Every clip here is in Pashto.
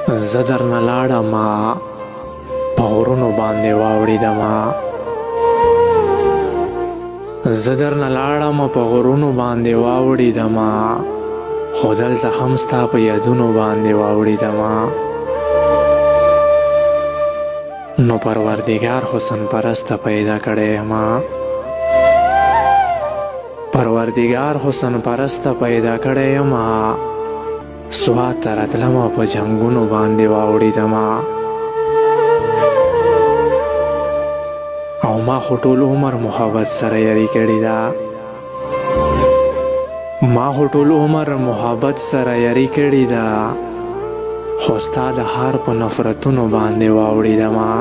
زه درنه لاړمه په غرونو باندې واوړېدمه زه درنه لاړمه په غرونو باندې واوړېدمه خو دلته هم ستا په یادونو باندې واوړېدمه نو پروردګار حسن پرسته پیدا کړی یمه پروردګار حسن پرسته پیدا کړی یمه سوات ته راتلمه په جنګونو باندې واوړېدمه او ما خو ټول عمر محبت سره یاري کړې ده ما خو ټول عمر محبت سره یاري کړې ده خو ستا د هار په نفرتونو باندې واوړېدمه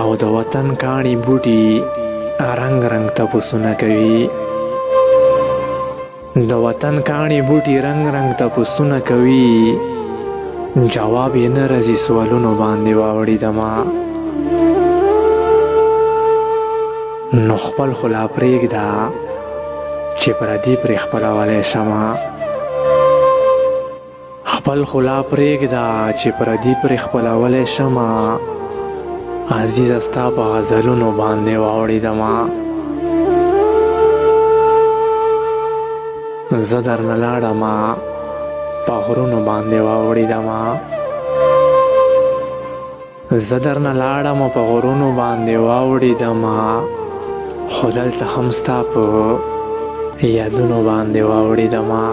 او د وطن کاڼي بوټي رنګ رنګ تپوسونه کوي د وطن کاڼي بوټي رنګ رنګ تپوسونه کوي جواب یې نه راځي سوالونو باندې واوړېدمه نو خپل خو لا پرېږده چې پردي پرې خپلولی شمه خپل خو لا پرېږده چې پردي پرې خپلولی شمه عزیزه ستا په غزلونو باندې واوړېدمه زه درنه لاړمه په غرونو باندې واوړېدمه زه درنه لاړمه په غرونو باندې واوړېدمه خو دلته هم ستا په یادونو باندې واوړېدمه